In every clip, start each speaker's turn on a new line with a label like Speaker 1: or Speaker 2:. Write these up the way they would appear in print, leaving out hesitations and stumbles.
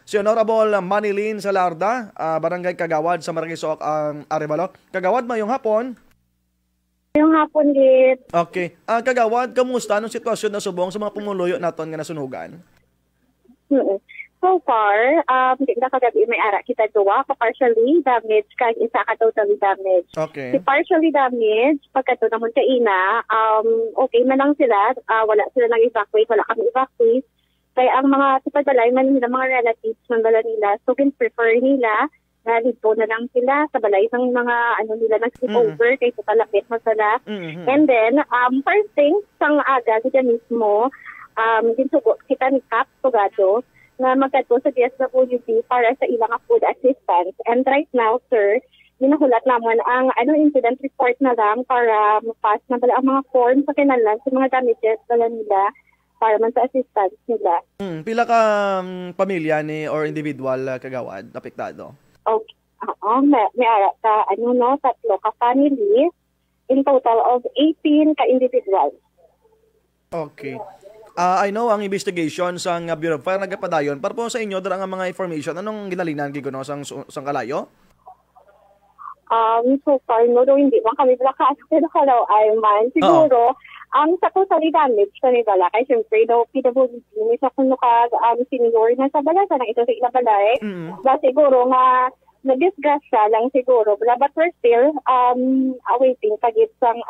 Speaker 1: Si Honorable Manilin Salarda, Barangay Kagawad sa Marquesooc ang Arevalo. Kagawad, mayong hapon.
Speaker 2: Yung hapon, Git.
Speaker 1: Okay. Kagawad, kamusta anong sitwasyon na subong sa mga pumuluyo naton nga nasunugan?
Speaker 2: So far, hindi na kagabi may ara kita duwa ka partially damaged kag isa ka totally damaged.
Speaker 1: Okay.
Speaker 2: Si partially damaged, pagkato naman ka ina, okay man lang sila, wala sila nag-evacuate, wala kami evacuate. Kaya ang mga tipadalay man nila, mga relatives man bala nila, so prefer nila na dito na lang sila sa balay ng mga nila nag-sleep over kaysa talapit mo sila. And then, first thing, sang aga, kita mismo, ginsugo kita ni Cap Tugado na magkato sa DSWD para sa ilang food assistance. And right now, sir, ginahulat naman ang incident report na lang para mapas na bala ang mga form sa kinalan sa mga damages bala nila para man sa assistance nila.
Speaker 1: Pila ka pamilya ni or individual kagawad apektado?
Speaker 2: Okay. May ara ka, tatlo ka family, in total of 18 ka individuals.
Speaker 1: Okay. I know ang investigation sa Bureau of Fire nagapadayon. Para po sa inyo, dala nga mga information, anong ginalinan gino sang kalayo?
Speaker 2: So far, hindi man kami blakas pero kalaw ay man. Siguro, ang sa totally damage sa nila, kay siyempre daw PWD, may sa kuno ka senior na sa balasa ng ito sa ilabalay. Siguro nga, na-disgrasya lang siguro. But we're still awaiting pagit sang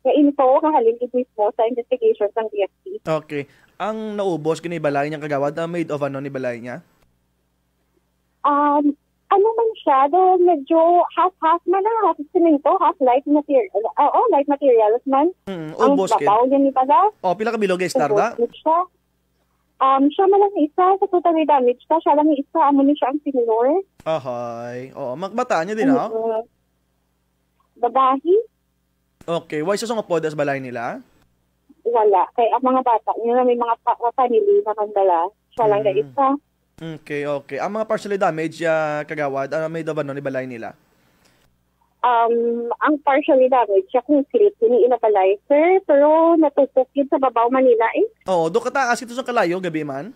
Speaker 2: na info kahalin mismo sa investigation ng DFP.
Speaker 1: Okay. Ang naubos kini balay niyang kagawad, made of ni balay niya?
Speaker 2: Man siya, do medyo half man na, half simento, half light material. Light materials man.
Speaker 1: Ubos
Speaker 2: kin. Ang babaw niya ni pala.
Speaker 1: Pila ka bilog istarda?
Speaker 2: Ubos siya. Siya man lang isa, sa totally damage siya. Siya lang isa, amo ni siya ang senior.
Speaker 1: Ahay. Magbataan niya din,
Speaker 2: Babahi?
Speaker 1: Okay. Why sa song podas balay nila?
Speaker 2: Wala. Kaya ang mga bata nila, may mga family na kandala. Siya lang na isa.
Speaker 1: Okay. Ang mga partially damaged kagawad, may daban ni balay nila?
Speaker 2: Ang partially damaged siya kung slip, yun inabalay, sir. Pero natupok yun sa babaw Manila
Speaker 1: Oo, doon kataas ito sa kalayo, gabi man?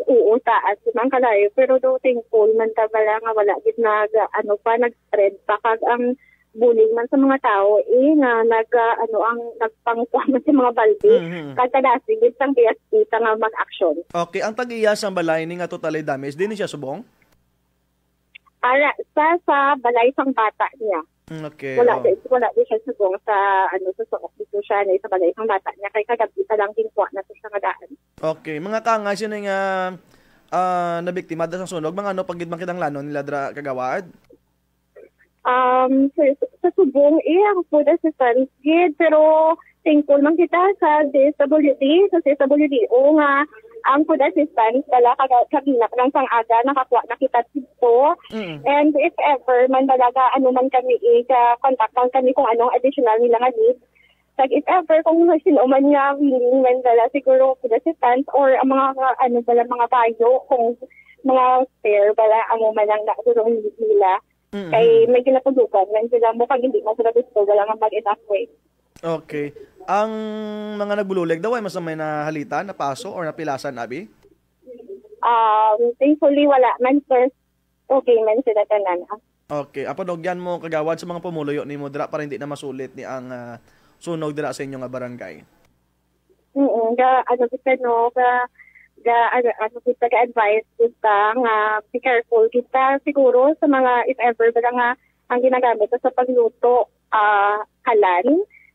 Speaker 2: Oo, taas man kalayo. Pero do thankful man tabala nga wala gid nag-spread pa kag ang bullying man sa mga tao nga nagpangkuha sa mga balde. Kadalasan gid sang PSP nga mag-action.
Speaker 1: Okay, ang tag-iya sa balay ni nga totally damage, din siya subong?
Speaker 2: Para sa balay sang bata niya.
Speaker 1: Okay.
Speaker 2: Wala din siya subong sa sa dito siya sa balay sang bata niya kay kagabi pa lang ginkuha na sa daan.
Speaker 1: Okay, mga kangay sino nga nabiktima sa sunog, mga pagid man kitang lanon nila dra kagawad?
Speaker 2: Sa subong ang food assistance gid, pero thankful man kita sa DSWD, nga ang food assistance dala kagina lang sang aga nakakuha na kita dito. And if ever man talaga man kami contact lang kami kung anong additional nila nga need. If ever kung sino man niya willing man dala siguro food assistance or ang mga mga bayo kung mga spare bala man lang na durong nila. Kay may kinatulugan man sila mo pag hindi mo sila gusto wala nga mag-evacuate.
Speaker 1: Okay. Ang mga nagbululig daw ay masamay na halita, na paso or napilasan, Abi?
Speaker 2: Thankfully wala man, first okay man sila tanan.
Speaker 1: Okay. Apadogyan mo kagawad sa mga pumuluyo ni mo dira para hindi na masulit ni ang sunog dira sa inyong barangay. Kita ka-advise kita nga be careful kita siguro sa mga if ever ba nga ang ginagamit sa pagluto kalan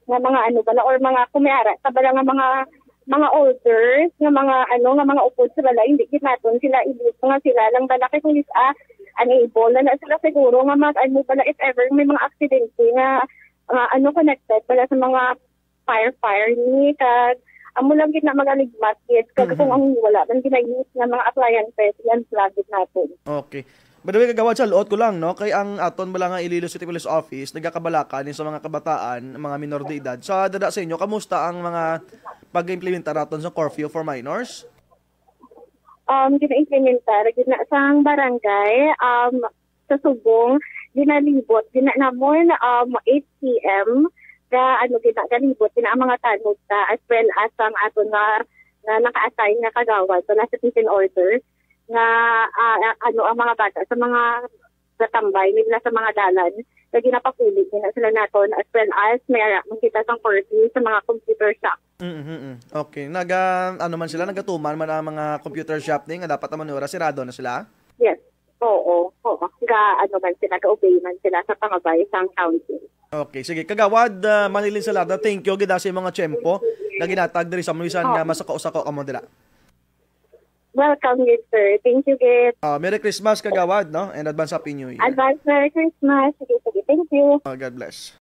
Speaker 1: nga mga bala or mga kumara sa bala nga mga elders nga mga upod sa bala hindi ginaton sila ibuto nga sila lang bala kay kung unable na sila siguro nga bala if ever may mga aksidente nga connected bala sa mga fire ni kag amo lang gid na magaligmat gid kag kung ang wala man ginayus nga mga appliances yan plugit natin. Okay. By the way, kagawad sa luot ko lang, no? Kay ang aton bala nga Iloilo City Police Office, nagkakabalaka din sa mga kabataan, mga minor de edad. Sa dada sa inyo, kamusta ang mga pag-implementa naton sa curfew for minors?
Speaker 2: Gina-implementar, sa barangay, sa Subong, ginalibot, namon 8 p.m. Galibot, ang mga tanod as well as ang aton nga na naka-assign na kagawad so nasa peace and order na ang mga bata sa mga natambay nila sa mga dalan na ginapakulit nila sila naton as well as may makita sang curfew sa mga computer shop.
Speaker 3: Okay. Ano man sila, nagatuman man ang mga computer shop ni nga dapat naman ora sirado na sila?
Speaker 2: Yes. Oo. Man sila, ka-obey man sila sa pangabay sa council.
Speaker 3: Okay, sige. Kagawad, Manilin Salada, thank you. Gida sa mga tiyempo na ginatag diri sa Mulisan nga masako-usako kamo dira.
Speaker 2: Welcome, good sir. Thank you, Git.
Speaker 3: Merry Christmas, Kagawad, no? And advance Happy New Year.
Speaker 2: Advance Merry Christmas. Sige. Thank you.
Speaker 3: God bless.